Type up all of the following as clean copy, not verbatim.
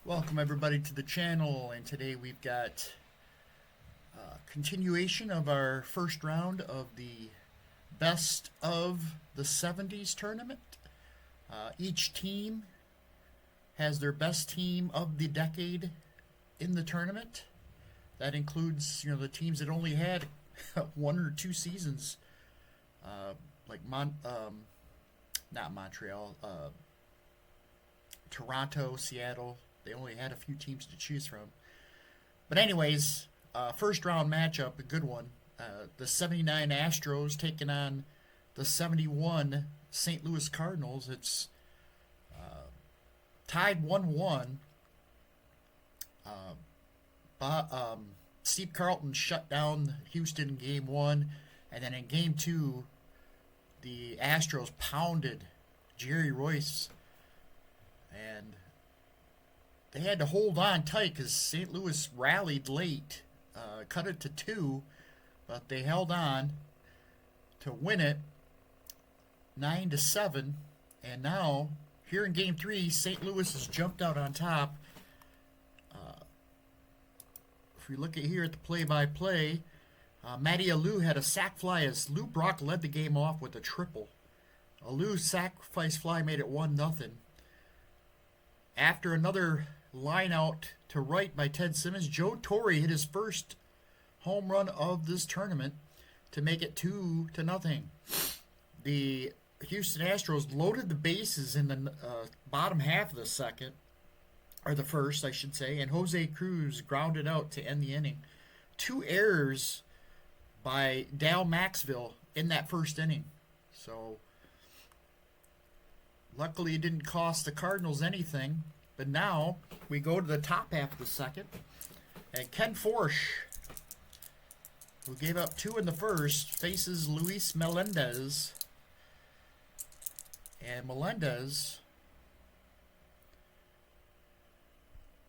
Welcome everybody to the channel, and today we've got a continuation of our first round of the Best of the 70s tournament. Each team has their best team of the decade in the tournament. That includes, the teams that only had one or two seasons, like not Montreal, Toronto, Seattle. They only had a few teams to choose from. But anyways, first round matchup, a good one. The 79 Astros taking on the 71 St. Louis Cardinals. It's tied 1-1. Steve Carlton shut down Houston in Game 1. And then in Game 2, the Astros pounded Jerry Royce. And they had to hold on tight because St. Louis rallied late, cut it to 2, but they held on to win it 9-7. And now, here in Game 3, St. Louis has jumped out on top. If we look at here at the play-by-play, Matty Alou had a sac fly as Lou Brock led the game off with a triple. Alou's sacrifice fly made it 1-0. After another line out to right by Ted Simmons, Joe Torre hit his first home run of this tournament to make it 2-0. The Houston Astros loaded the bases in the bottom half of the second, or the first, I should say, and Jose Cruz grounded out to end the inning. 2 errors by Dal Maxville in that first inning. So, luckily it didn't cost the Cardinals anything. But now we go to the top half of the second, and Ken Forsch, who gave up 2 in the first, faces Luis Melendez. And Melendez,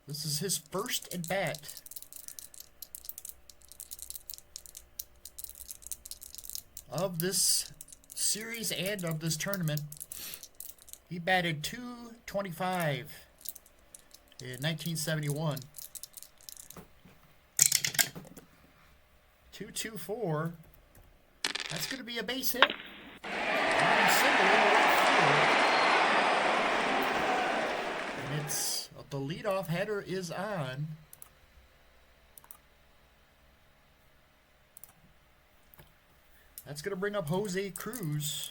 this is his first at bat. Of this series and of this tournament. He batted .225 in 1971. .224. That's going to be a base hit. And it's the leadoff header is on. That's going to bring up Jose Cruz.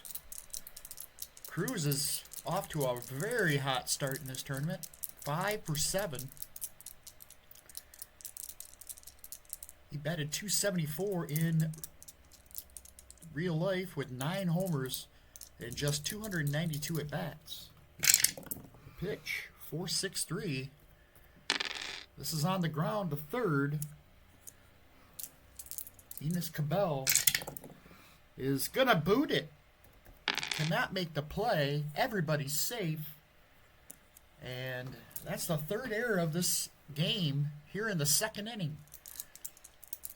Cruz is off to a very hot start in this tournament. 5 for 7. He batted .274 in real life with 9 homers and just 292 at bats. Pitch 4-6-3. This is on the ground to third. Enos Cabell is gonna boot it. Cannot make the play. Everybody's safe. And that's the third error of this game here in the second inning.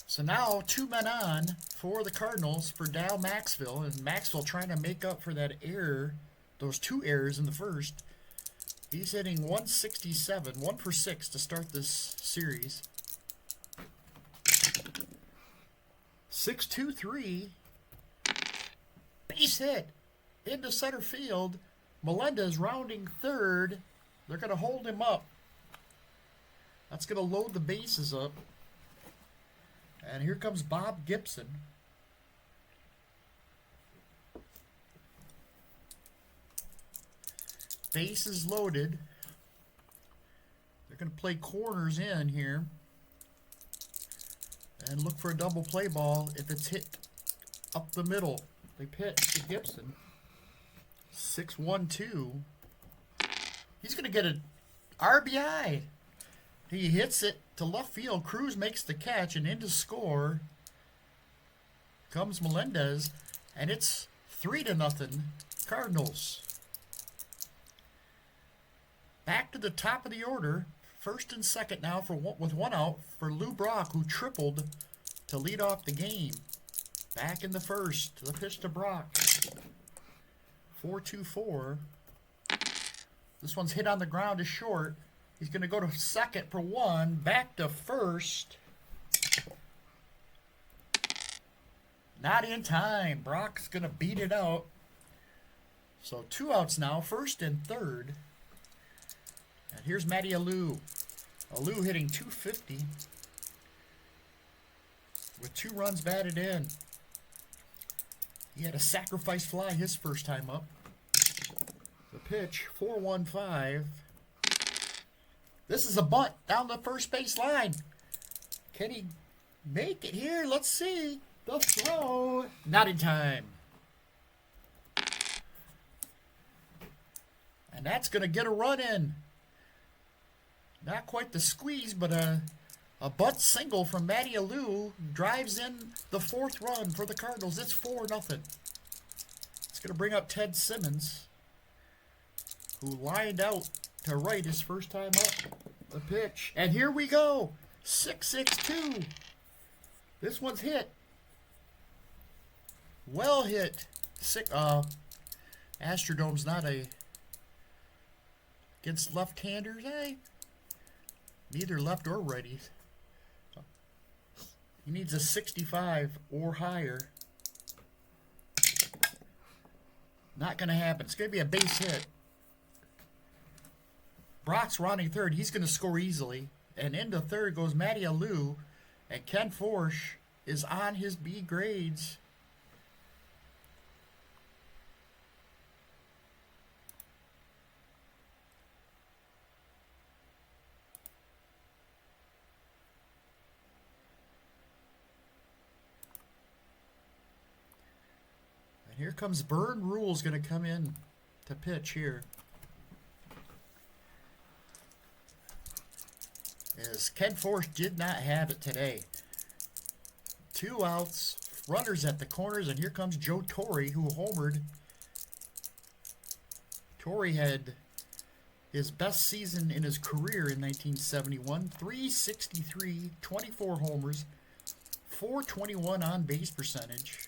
So now 2 men on for the Cardinals for Dal Maxville. And Maxville trying to make up for that error, those 2 errors in the first. He's hitting .167, 1 for 6 to start this series. 6-2-3. Base hit into center field. Melendez rounding third. They're going to hold him up. That's going to load the bases up. And here comes Bob Gibson. Bases loaded. They're going to play corners in here. And look for a double play ball if it's hit up the middle. They pitch to Gibson. 6-1-2. He's going to get an RBI. He hits it to left field. Cruz makes the catch, and in to score comes Melendez, and it's 3-0 Cardinals. Back to the top of the order. First and second now with 1 out for Lou Brock, who tripled to lead off the game. Back in the first. The pitch to Brock. 4-2-4. This one's hit on the ground to short. He's going to go to second for one. Back to first. Not in time. Brock's going to beat it out. So 2 outs now, first and third. And here's Matty Alou. Alou hitting .250 with 2 runs batted in. He had a sacrifice fly his first time up. The pitch, 4-1-5. This is a bunt down the first base line. Can he make it here? Let's see. The throw. Not in time. And that's going to get a run in. Not quite the squeeze, but a bunt single from Matty Alou drives in the 4th run for the Cardinals. It's 4-0. It's going to bring up Ted Simmons, who lined out to right his first time up. The pitch. And here we go. 6-6-2. This one's hit. Well hit. Astrodome's not against left-handers, eh? Neither left or righties. He needs a 65 or higher. Not going to happen. It's going to be a base hit. Brock's rounding third. He's going to score easily. And into third goes Matty Alou. And Ken Forsch is on his B grades. And here comes Vern Rule's going to come in to pitch here. As Ken Forsch did not have it today. 2 outs, runners at the corners, and here comes Joe Torre, who homered. Torre had his best season in his career in 1971. 363, 24 homers, 421 on base percentage.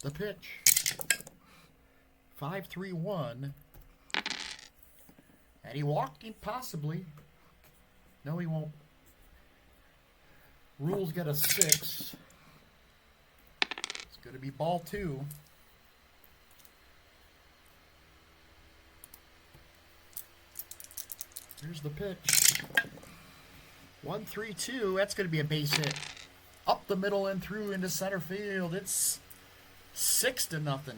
The pitch. 5-3-1. And he walked him possibly. No, he won't. Rule's got a 6. It's going to be ball 2. Here's the pitch. 1-3-2. That's going to be a base hit. Up the middle and through into center field. It's 6-0.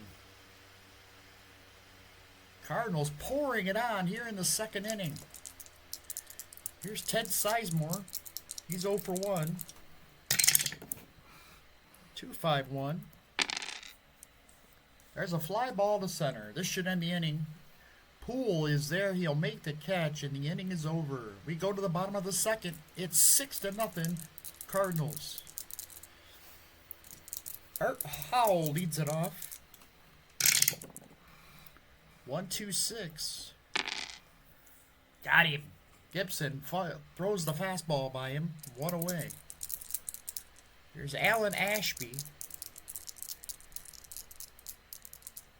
Cardinals pouring it on here in the 2nd inning. Here's Ted Sizemore. He's 0 for 1. 2-5-1. There's a fly ball to center. This should end the inning. Poole is there. He'll make the catch, and the inning is over. We go to the bottom of the 2nd. It's 6-0 Cardinals. Art Howell leads it off. 1-2-6. Got him. Gibson throws the fastball by him. 1 away. Here's Alan Ashby.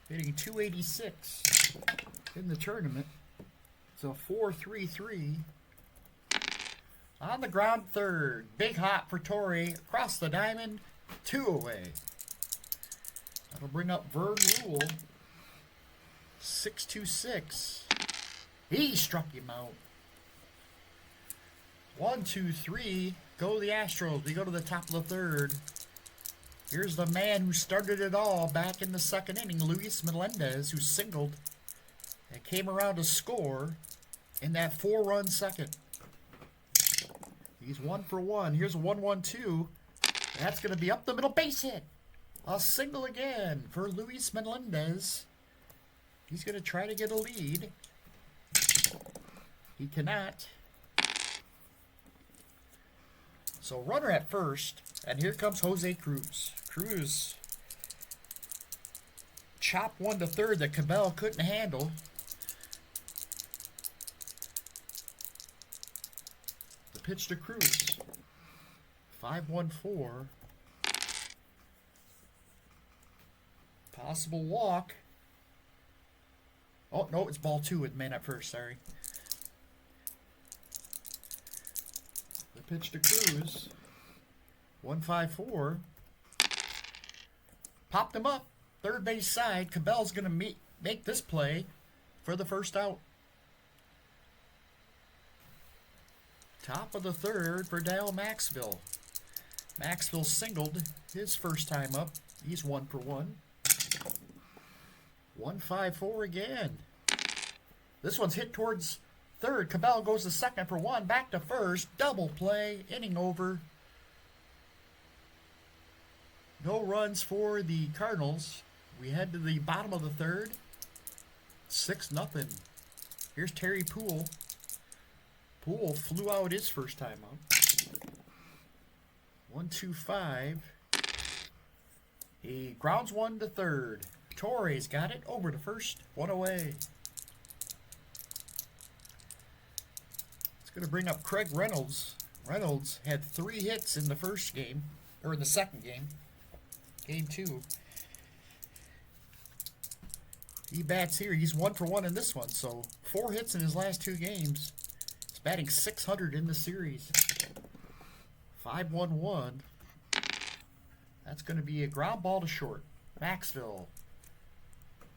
Hitting .286 in the tournament. It's a 4-3-3. On the ground third. Big hop for Torre. Across the diamond. 2 away. That'll bring up Vern Rule. 6-2-6. He struck him out. 1-2-3. Go the Astros. We go to the top of the 3rd. Here's the man who started it all back in the 2nd inning, Luis Melendez, who singled and came around to score in that 4-run 2nd. He's 1 for 1. Here's a 1-1-2. That's going to be up the middle, base hit. A single again for Luis Melendez. He's going to try to get a lead. He cannot. So runner at first, and here comes Jose Cruz. Cruz chopped one to third that Cabell couldn't handle. The pitch to Cruz. 5-1-4. Possible walk. Oh, no, it's ball 2 with man at first, sorry. Pitch to Cruz. 1-5-4. Popped him up. Third base side. Cabell's going to make this play for the first out. Top of the third for Dale Maxville. Maxville singled his first time up. He's 1 for 1. 1-5-4 again. This one's hit towards third. Cabell goes to second for 1. Back to first. Double play. Inning over. No runs for the Cardinals. We head to the bottom of the third. 6-0. Here's Terry Poole. Poole flew out his first time up. 1-2-5. He grounds one to third. Torres got it over to first. 1 away. It's going to bring up Craig Reynolds. Reynolds had 3 hits in the first game, or in the second game. Game 2. He bats here. He's 1 for 1 in this one, so 4 hits in his last 2 games. He's batting .600 in the series. 5-1-1. That's going to be a ground ball to short. Maxville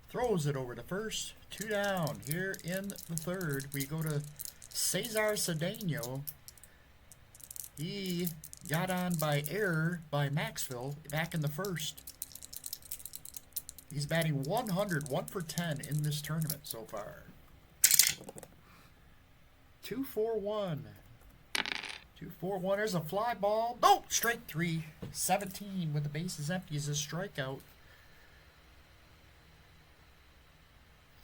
throws it over to first. 2 down. Here in the third, we go to Cesar Cedeno. He got on by error by Maxville back in the first. He's batting 100, 1 for 10 in this tournament so far. 2-4-1. 2-4-1. There's a fly ball. No! Strike 3. 17 with the bases empty is a strikeout.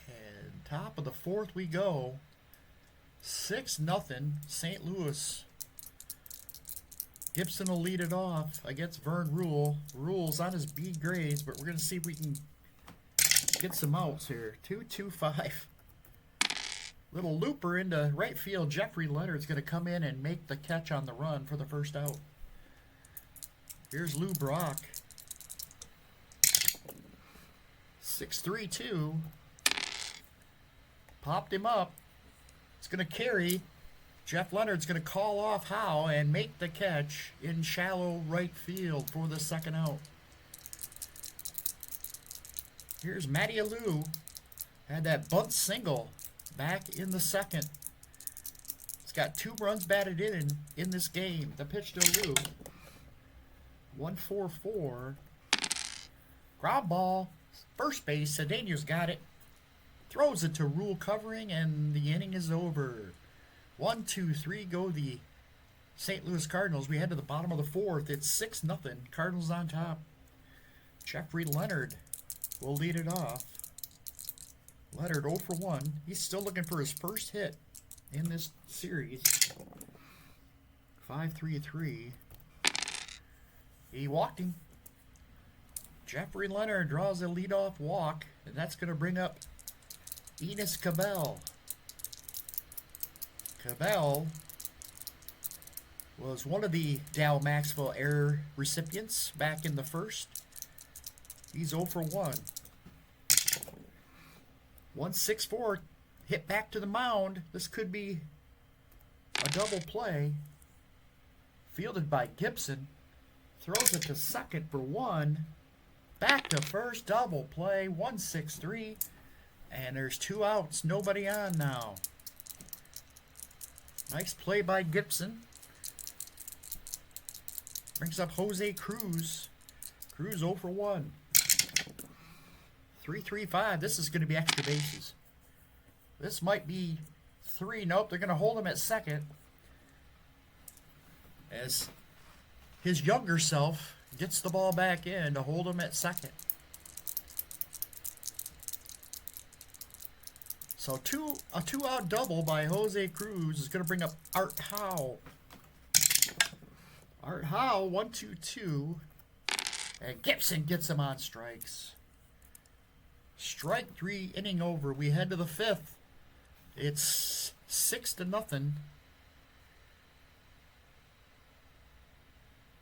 And top of the fourth we go. 6-0. St. Louis. Gibson will lead it off against Vern Rule. Rule's on his B grades, but we're going to see if we can get some outs here. 2-2-5. Little looper into right field. Jeffrey Leonard's going to come in and make the catch on the run for the first out. Here's Lou Brock. 6-3-2. Popped him up. It's going to carry. Jeff Leonard's going to call off Howe and make the catch in shallow right field for the second out. Here's Matty Alou. Had that bunt single back in the second. He's got 2 runs batted in this game. The pitch to Alou. 1-4-4. Ground ball. First base. Cedeno's got it. Throws it to Rule covering, and the inning is over. 1-2-3 go the St. Louis Cardinals. We head to the bottom of the fourth. It's 6-0. Cardinals on top. Jeffrey Leonard will lead it off. Leonard 0 for 1. He's still looking for his first hit in this series. 5-3-3. He walked him. Jeffrey Leonard draws a leadoff walk, and that's going to bring up Enos Cabell. Cabell was one of the Dow Maxville error recipients back in the first. He's 0 for 1. 1-6-4. Hit back to the mound. This could be a double play. Fielded by Gibson. Throws it to second for 1. Back to first. Double play. 1-6-3. And there's 2 outs. Nobody on now. Nice play by Gibson. Brings up Jose Cruz. Cruz 0 for 1. 3-3-5. This is going to be extra bases. This might be 3. Nope, they're going to hold him at second. As his younger self gets the ball back in to hold him at second. So a 2-out double by Jose Cruz is going to bring up Art Howe. Art Howe, 1-2-2. And Gibson gets him on strikes. Strike 3, inning over. We head to the fifth. It's 6-0.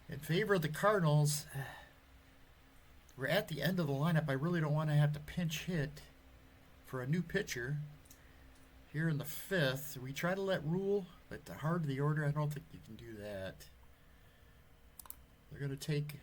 In favor of the Cardinals. We're at the end of the lineup. I really don't want to have to pinch hit for a new pitcher. here in the 5th. We try to let rule, but the heart of the order, I don't think you can do that. They're going to take...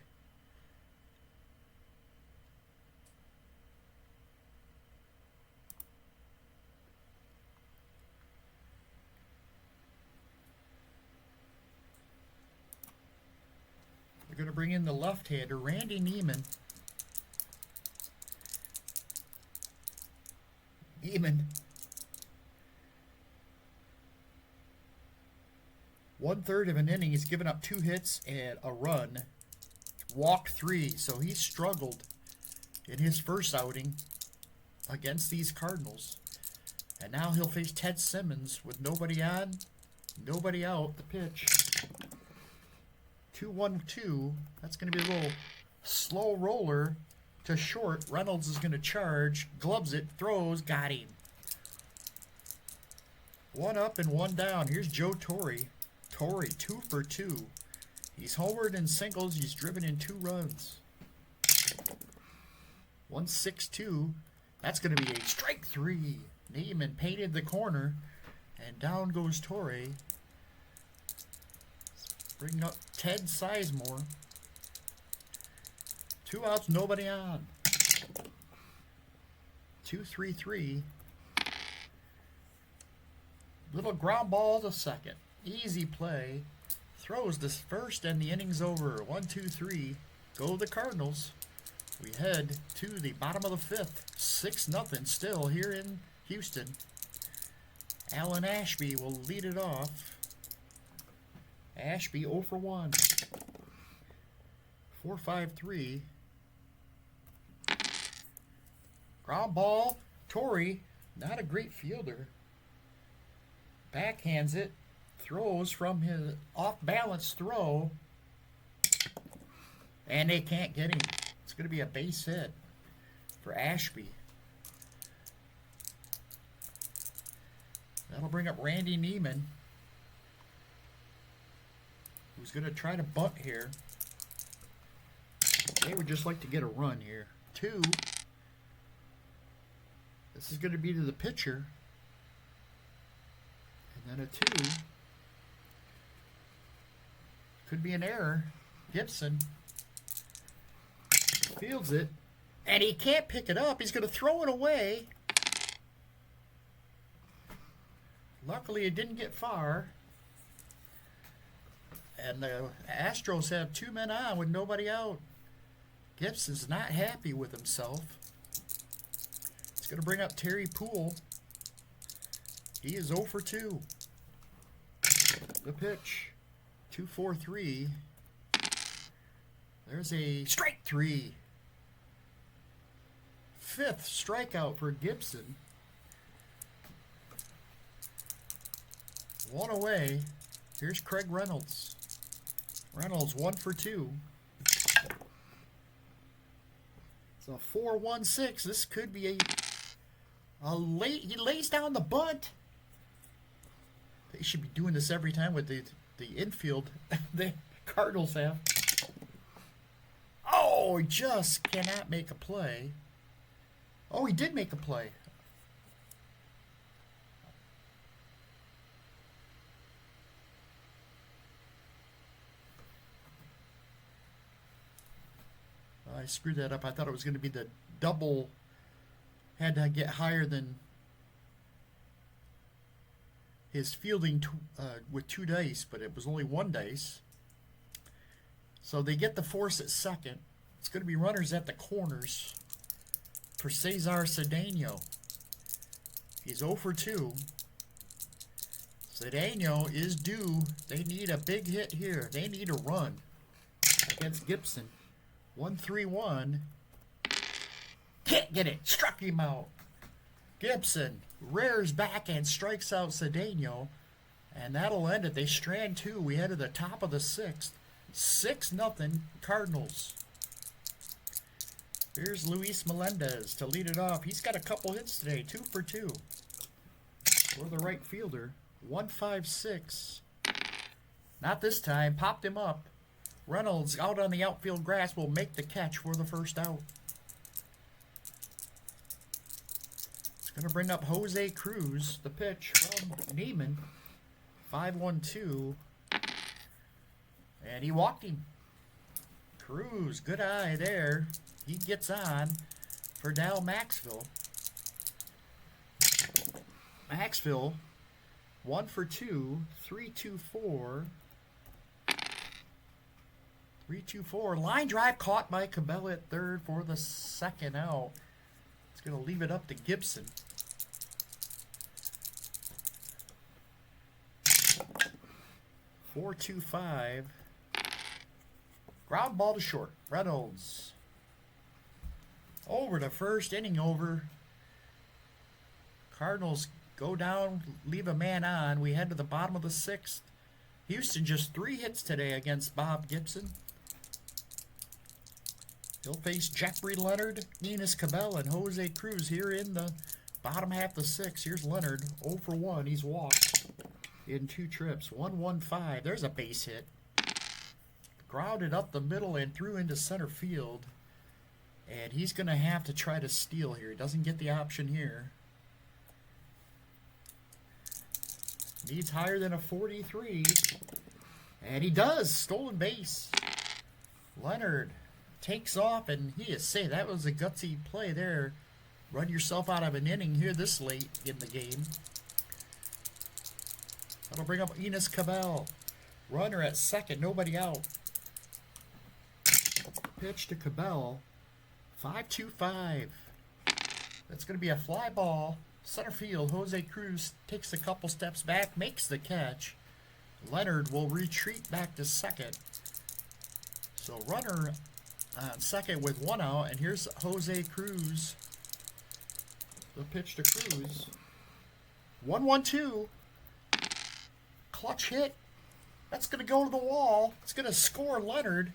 They're going to bring in the left-hander, Randy Neiman. Neiman. 1/3 of an inning, he's given up 2 hits and a run. Walked 3, so he struggled in his first outing against these Cardinals. And now he'll face Ted Simmons with nobody on, nobody out. The pitch. 2-1-2. That's going to be a little slow roller to short. Reynolds is going to charge, gloves it, throws, got him. 1 up and 1 down. Here's Joe Torre. Torre, 2 for 2. He's homered in singles. He's driven in 2 runs. 1-6-2. That's going to be a strike 3. Neiman painted the corner, and down goes Torre. Bring up Ted Sizemore. 2 outs, nobody on. 2-3-3. Little ground ball to second. Easy play. Throws this first, and the inning's over. 1-2-3. Go the Cardinals. We head to the bottom of the 5th. 6-0 still here in Houston. Alan Ashby will lead it off. Ashby 0 for 1. 4-5-3. Ground ball. Torre, not a great fielder. Backhands it. Throws from his off-balance throw. And they can't get him. It's going to be a base hit for Ashby. That'll bring up Randy Neiman, who's going to try to bunt here. They would just like to get a run here. 2. This is going to be to the pitcher. And then a 2. Could be an error. Gibson fields it, and he can't pick it up. He's going to throw it away. Luckily, it didn't get far. And the Astros have 2 men on with nobody out. Gibson's not happy with himself. It's going to bring up Terry Poole. He is 0 for 2. The pitch. 2-4-3. There's a strike 3. 5th strikeout for Gibson. 1 away. Here's Craig Reynolds. Reynolds 1 for 2. It's a 4-1-6. This could be a late. He lays down the bunt. They should be doing this every time with the infield the Cardinals have. Oh, he just cannot make a play. Oh, he did make a play. I screwed that up. I thought it was going to be the double. Had to get higher than his fielding with 2 dice, but it was only 1 dice. So they get the force at second. It's going to be runners at the corners for Cesar Cedeno. He's 0 for 2. Cedeno is due. They need a big hit here. They need a run against Gibson. 1-3-1. Can't get it. Struck him out. Gibson rears back and strikes out Cedeno. And that'll end it. They strand 2. We head to the top of the 6th. 6-0 Cardinals. Here's Luis Melendez to lead it off. He's got a couple hits today. 2 for 2. For the right fielder. 1-5-6. Not this time. Popped him up. Reynolds out on the outfield grass will make the catch for the first out. Gonna bring up Jose Cruz, the pitch from Neiman. 5-1-2. And he walked him. Cruz, good eye there. He gets on for Dal Maxville. Maxville, 1 for 2, 3-2-4. 3-2-4. Line drive caught by Cabela at third for the second out. It's going to leave it up to Gibson. 4-2-5. Ground ball to short. Reynolds. Over to first, inning over. Cardinals go down, leave a man on. We head to the bottom of the sixth. Houston just 3 hits today against Bob Gibson. He'll face Jeffrey Leonard, Enos Cabela, and Jose Cruz here in the bottom half of the sixth. Here's Leonard, 0 for 1. He's walked in 2 trips. 1-1-5. There's a base hit. Grounded up the middle and through into center field. And he's going to have to try to steal here. He doesn't get the option here. Needs higher than a 43. And he does. Stolen base. Leonard takes off, and he is safe. That was a gutsy play there. Run yourself out of an inning here this late in the game. That'll bring up Enos Cabela. Runner at second, nobody out. Pitch to Cabela. 5-2-5. That's going to be a fly ball. Center field. Jose Cruz takes a couple steps back, makes the catch. Leonard will retreat back to second. So runner on second with 1 out, and here's Jose Cruz. The pitch to Cruz. 1-1-2. Clutch hit. That's going to go to the wall. It's going to score Leonard.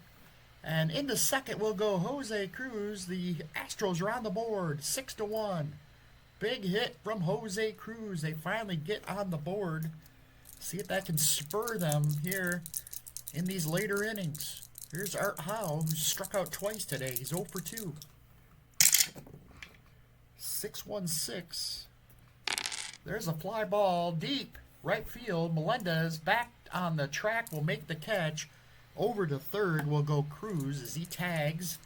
And into second will go Jose Cruz. The Astros are on the board. 6-1. Big hit from Jose Cruz. They finally get on the board. See if that can spur them here in these later innings. Here's Art Howe, who struck out twice today. He's 0 for 2. 6-1-6. There's a fly ball deep right field. Melendez back on the track will make the catch. Over to third will go Cruz as he tags.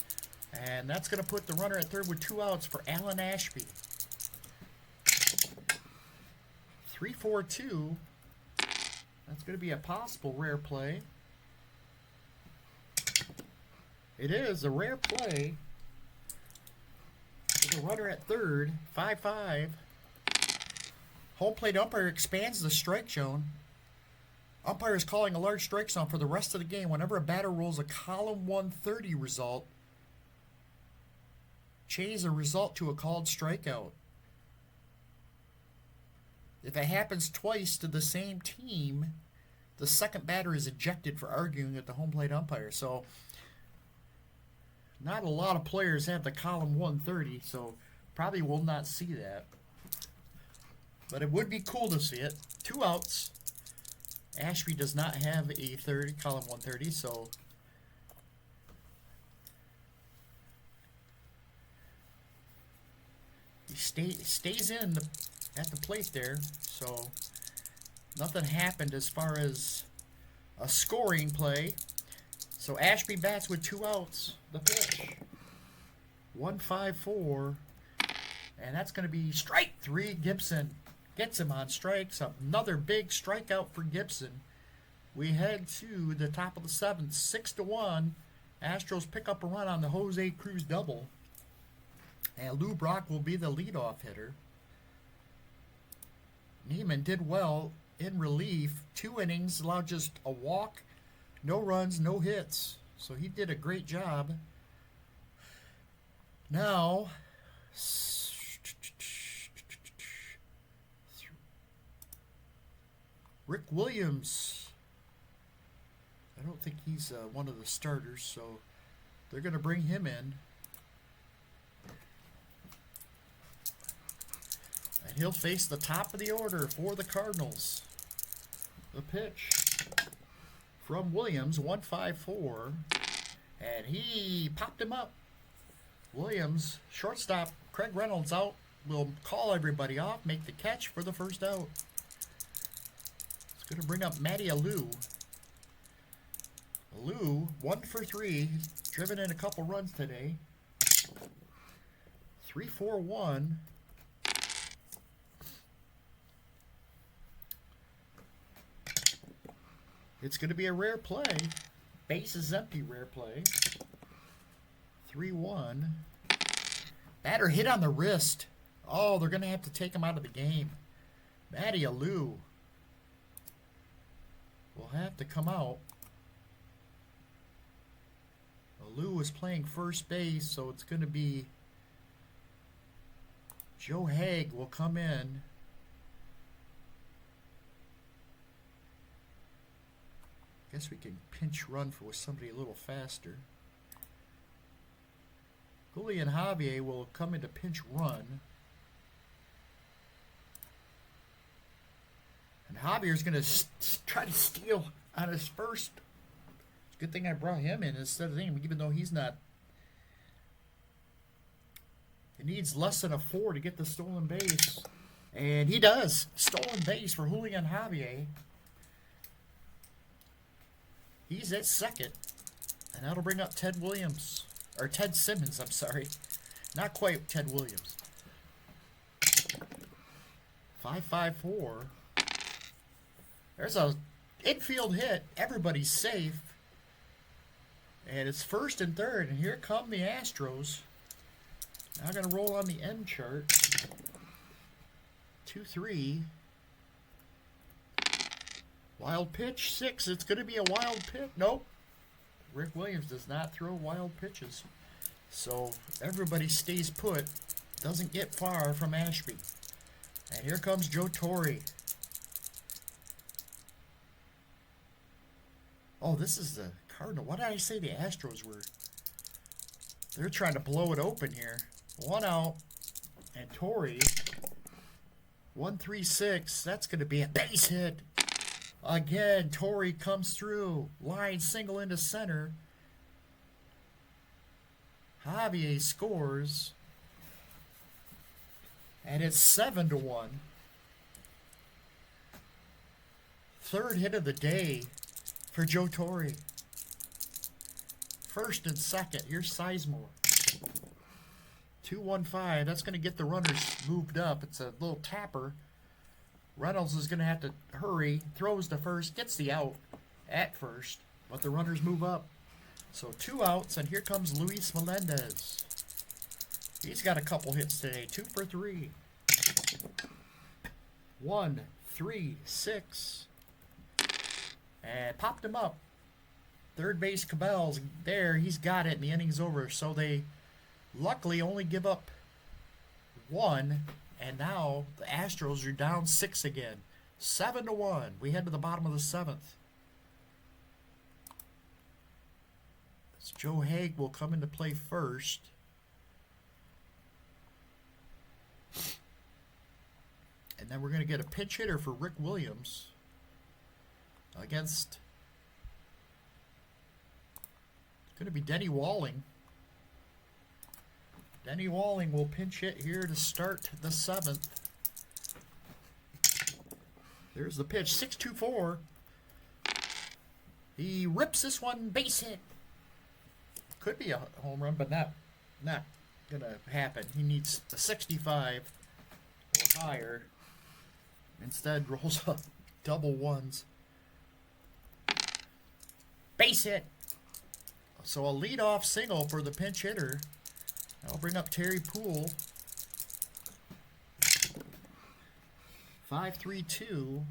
And that's going to put the runner at third with 2 outs for Alan Ashby. 3-4-2. That's going to be a possible rare play. It is a rare play. With a runner at third. 5-5. Home plate umpire expands the strike zone. Umpire is calling a large strike zone for the rest of the game. Whenever a batter rolls a column 130 result, change the result to a called strikeout. If it happens twice to the same team, the second batter is ejected for arguing at the home plate umpire. So, not a lot of players have the column 130, so probably will not see that. But it would be cool to see it. 2 outs. Ashby does not have a column 130, so he stays in at the plate there. So nothing happened as far as a scoring play. So Ashby bats with 2 outs. The pitch. 1-5-4. And that's going to be strike 3. Gibson gets him on strikes. Another big strikeout for Gibson. We head to the top of the 7th. 6-1. Astros pick up a run on the Jose Cruz double. And Lou Brock will be the leadoff hitter. Neiman did well in relief. 2 innings, allowed just a walk, no runs, no hits. So he did a great job. Now, Rick Williams. I don't think he's one of the starters, so they're going to bring him in. And he'll face the top of the order for the Cardinals. The pitch from Williams, 1-5-4. And he popped him up. Williams, shortstop, Craig Reynolds out will call everybody off, make the catch for the first out. It's going to bring up Matty Alou. Alou, 1 for 3. He's driven in a couple runs today. 3-4-1. It's going to be a rare play. Base is empty, rare play. 3-1. Batter hit on the wrist. Oh, they're going to have to take him out of the game. Matty Alou will have to come out. Alou is playing first base, so it's going to be Joe Haig will come in. Guess we can pinch run for somebody a little faster. Julian Javier will come into pinch run. And Javier's going to try to steal on his first. It's a good thing I brought him in instead of him, even though he's not. He needs less than a 4 to get the stolen base. And he does. Stolen base for Julian Javier. He's at second. And that'll bring up Ted Williams. Or Ted Simmons, I'm sorry. Not quite Ted Williams. 5-5-4. There's a infield hit. Everybody's safe. And it's first and third. And here come the Astros. Now going to roll on the end chart. 2-3. Wild pitch, 6. It's going to be a wild pitch. Nope. Rick Williams does not throw wild pitches. So everybody stays put. Doesn't get far from Ashby. And here comes Joe Torre. Oh, this is the Cardinal. What did I say the Astros were? They're trying to blow it open here. 1 out. And Torre. 1-3-6. That's going to be a base hit. Again, Torre comes through. Line single into center. Javier scores. And it's 7-1. Third hit of the day for Joe Torre. First and second. Here's Sizemore. 2-1-5. That's going to get the runners moved up. It's a little tapper. Reynolds is going to have to hurry, throws to first, gets the out at first, but the runners move up. So 2 outs, and here comes Luis Melendez. He's got a couple hits today, 2 for 3. 1-3-6. And popped him up. Third base Cabell's there, he's got it, and the inning's over. So they luckily only give up 1. And now the Astros are down 6 again. 7-1. We head to the bottom of the 7th. Joe Haig will come into play first. And then we're going to get a pinch hitter for Rick Williams against. It's going to be Denny Walling. Denny Walling will pinch hit here to start the 7th. There's the pitch, 6-2-4. He rips this one, base hit. Could be a home run, but not gonna happen. He needs a 65 or higher. Instead, rolls up double ones. Base hit. So a leadoff single for the pinch hitter. I'll bring up Terry Poole. 5-3-2.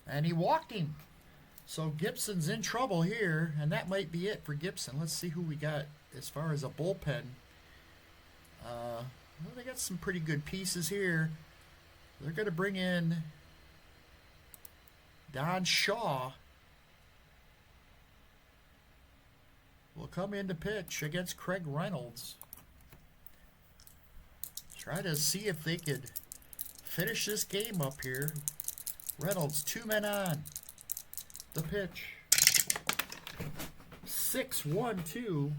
And he walked him. So Gibson's in trouble here, and that might be it for Gibson. Let's see who we got as far as a bullpen. Well, they got some pretty good pieces here. They're going to bring in Don Shaw. Will come in to pitch against Craig Reynolds. Try to see if they could finish this game up here. Reynolds, 2 men on. The pitch. 6-1-2.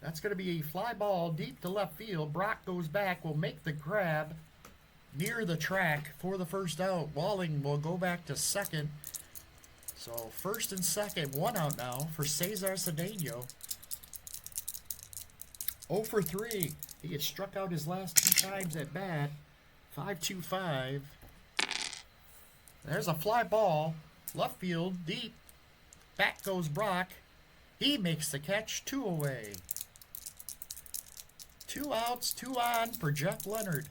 That's going to be a fly ball deep to left field. Brock goes back, will make the grab near the track for the first out. Walling will go back to second. So first and second, one out now for Cesar Cedeno. 0 for 3. He had struck out his last 2 times at bat. 5-2-5. There's a fly ball. Left field, deep. Back goes Brock. He makes the catch. 2 away. 2 outs, 2 on for Jeff Leonard.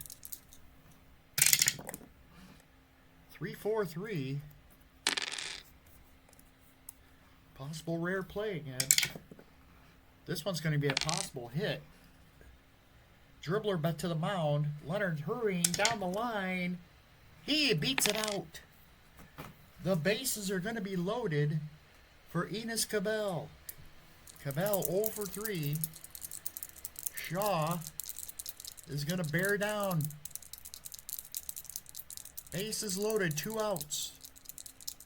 3-4-3. Possible rare play again. This one's going to be a possible hit. Dribbler back to the mound. Leonard hurrying down the line. He beats it out. The bases are going to be loaded for Enos Cabell. Cabell 0 for 3. Shaw is going to bear down. Bases loaded, 2 outs.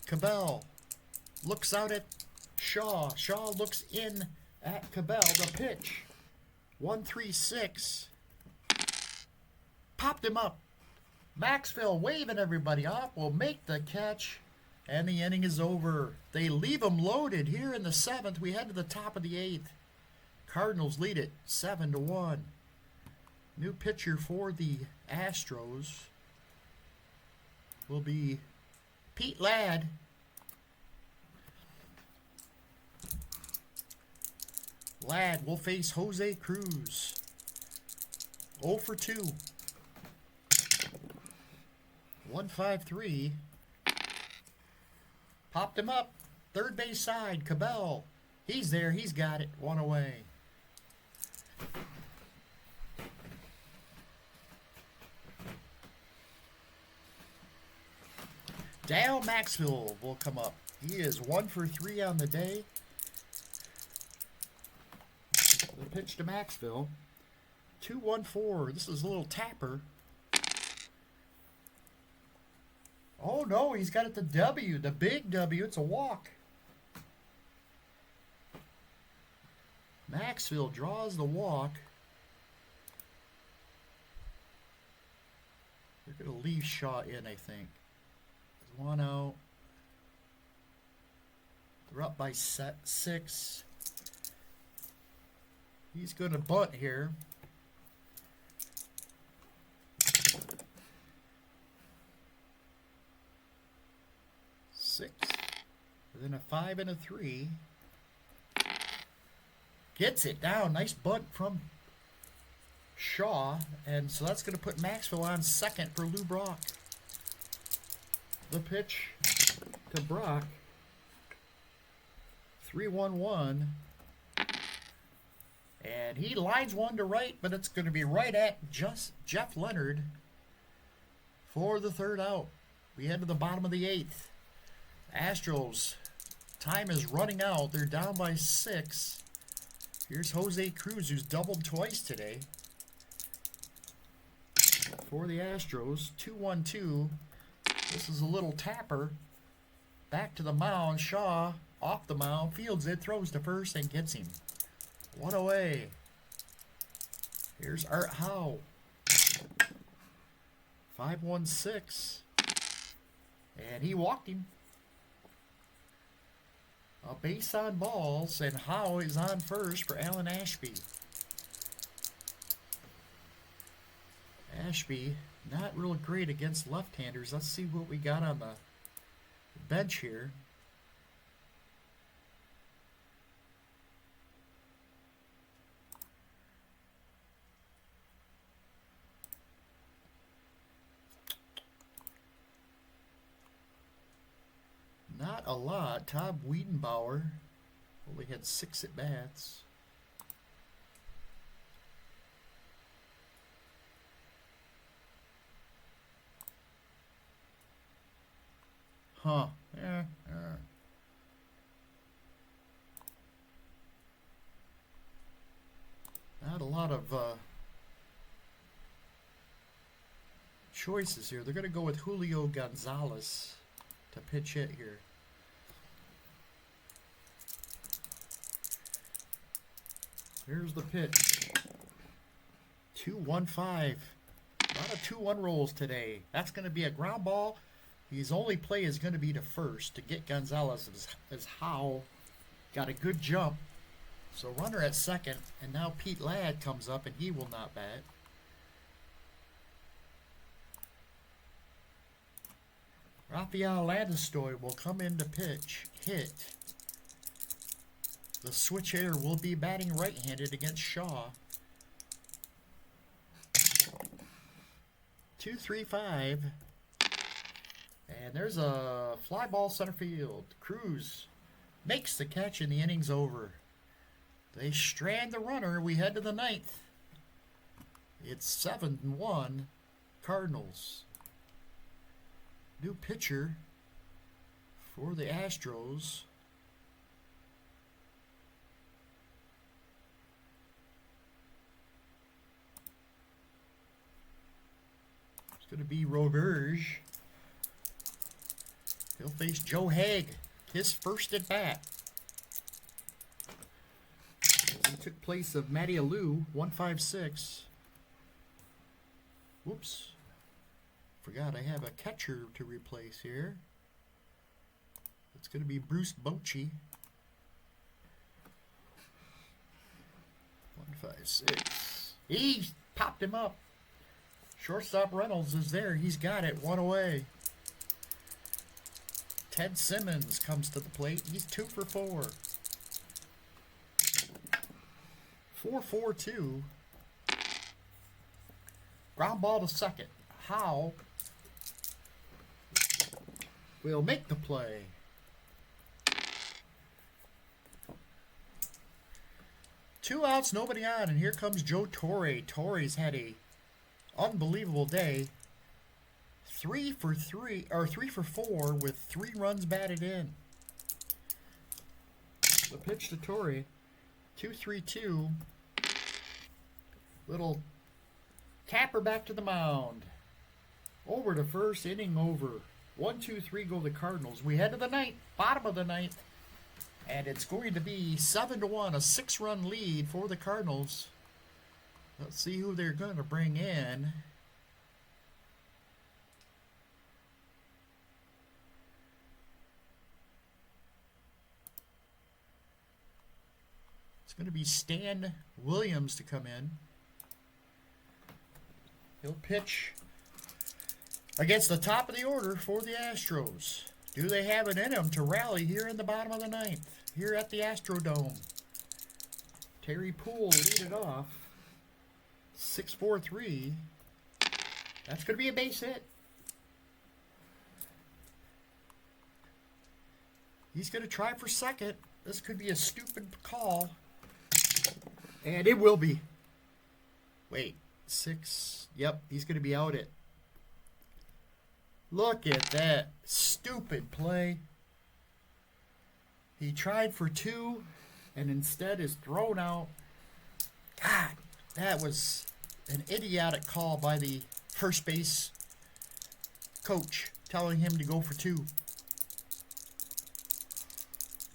Cabell looks out at Shaw. Shaw looks in at Cabell. The pitch. 1-3-6. Popped him up. Maxville waving everybody off. Will make the catch. And the inning is over. They leave them loaded here in the 7th. We head to the top of the 8th. Cardinals lead it 7-1. New pitcher for the Astros will be Pete Ladd. Ladd will face Jose Cruz. 0 for 2. 1-5-3. Popped him up. Third base side. Cabell. He's there. He's got it. 1 away. Dale Maxville will come up. He is 1 for 3 on the day. The pitch to Maxville. 2-1-4. This is a little tapper. Oh no, he's got it the W, the big W. It's a walk. Maxville draws the walk. They're going to leave Shaw in, I think. There's 1 out. They're up by 6. He's going to bunt here. And then a 5 and a 3. Gets it down. Nice bunt from Shaw. And so that's going to put Maxville on second for Lou Brock. The pitch to Brock. 3-1-1. And he lines one to right, but it's going to be right at just Jeff Leonard for the third out. We head to the bottom of the 8th. Astros, time is running out. They're down by 6. Here's Jose Cruz, who's doubled twice today for the Astros. 2-1-2. This is a little tapper. Back to the mound. Shaw off the mound, fields it, throws to first, and gets him. 1 away. Here's Art Howe. 5-1-6. And he walked him. A base on balls, and Howe is on first for Alan Ashby. Ashby, not real great against left-handers. Let's see what we got on the bench here. Not a lot. Todd Wiedenbauer only had 6 at-bats. Huh. Yeah. Not a lot of choices here. They're going to go with Julio Gonzalez to pitch hit here. Here's the pitch. 2-1-5. A lot of 2-1 rolls today. That's going to be a ground ball. His only play is going to be to first to get Gonzalez as Howe got a good jump. So runner at second, and now Pete Ladd comes up and he will not bat. Rafael Landeskog will come in to pitch, hit. The switch hitter will be batting right-handed against Shaw. 2-3-5. And there's a fly ball center field. Cruz makes the catch and the inning's over. They strand the runner. We head to the ninth. It's 7-1 Cardinals. New pitcher for the Astros. It's going to be Roberge. He'll face Joe Haig, his first at bat. He took place of Matty Alou, 156. Whoops. Forgot I have a catcher to replace here. It's going to be Bruce Bochy. 156. He popped him up. Shortstop Reynolds is there. He's got it. One away. Ted Simmons comes to the plate. He's 2 for 4. 4-4-2. Ground ball to second. Howe will make the play. Two outs, nobody on, and here comes Joe Torre. Torre's had a unbelievable day. 3 for 4 with 3 runs batted in. The pitch to Torre. 2-3-2. Little tapper back to the mound. Over to first, inning over. 1-2-3 go the Cardinals. We head to the ninth, bottom of the ninth. And it's going to be 7-1, a 6-run lead for the Cardinals. Let's see who they're going to bring in. It's going to be Stan Williams to come in. He'll pitch against the top of the order for the Astros. Do they have it in them to rally here in the bottom of the ninth, here at the Astrodome? Terry Poole lead it off. 6-4-3. That's going to be a base hit. He's going to try for second. This could be a stupid call. And it will be. Wait, 6. Yep, he's going to be out at. Look at that stupid play. He tried for 2 and instead is thrown out. God, that was an idiotic call by the first base coach telling him to go for 2.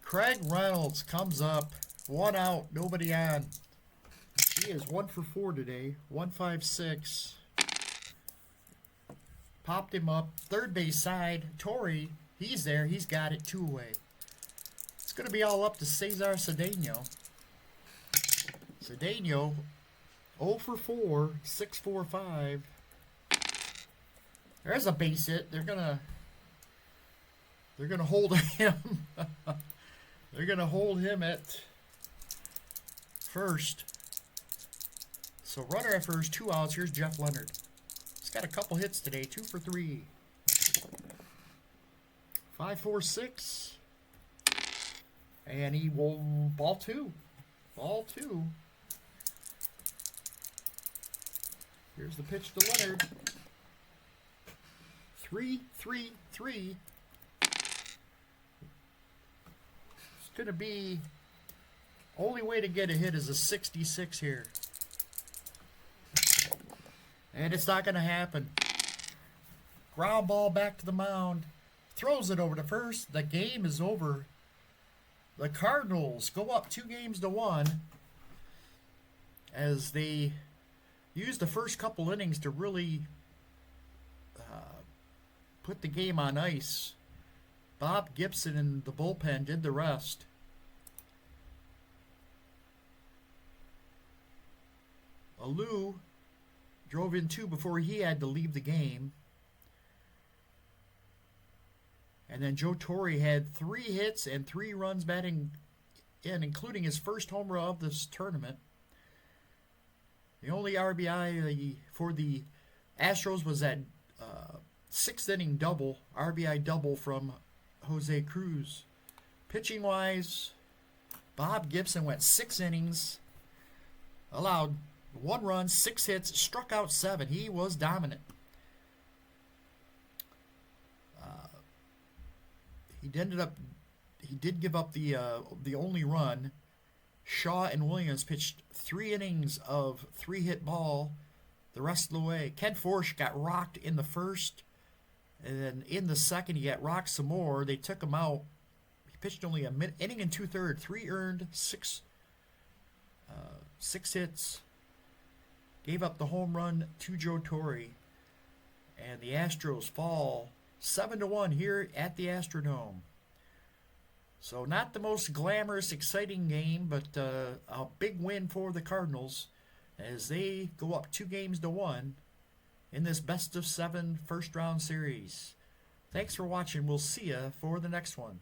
Craig Reynolds comes up. 1 out, nobody on. He is 1 for 4 today. 156. Popped him up. Third base side. Torre, he's there. He's got it. 2 away. It's going to be all up to Cesar Cedeno. Cedeno, 0 for 4. 6-4-5. There's a base hit. They're gonna hold him. They're gonna hold him at first. So runner at first, 2 outs. Here's Jeff Leonard. He's got a couple hits today, 2 for 3. 5-4-6. And he will ball 2. Ball 2. Here's the pitch to Leonard. 3-3-3. It's going to be, only way to get a hit is a 66 here. And it's not going to happen. Ground ball back to the mound. Throws it over to first. The game is over. The Cardinals go up 2-1. as they used the first couple innings to really put the game on ice. Bob Gibson and the bullpen did the rest. Alou drove in 2 before he had to leave the game. And then Joe Torre had 3 hits and 3 runs batting in, including his first home run of this tournament. The only RBI for the Astros was that 6th inning double, RBI double from Jose Cruz. Pitching wise, Bob Gibson went 6 innings, allowed 1 run, 6 hits, struck out 7. He was dominant. He did give up the only run. Shaw and Williams pitched 3 innings of 3-hit ball the rest of the way. Ken Forsch got rocked in the first, and then in the second he got rocked some more. They took him out. He pitched only an inning and 2/3, 3 earned, 6 hits. Gave up the home run to Joe Torre, and the Astros fall 7-1 here at the Astrodome. So not the most glamorous, exciting game, but a big win for the Cardinals as they go up 2-1 in this best of 7 first round series. Thanks for watching. We'll see you for the next one.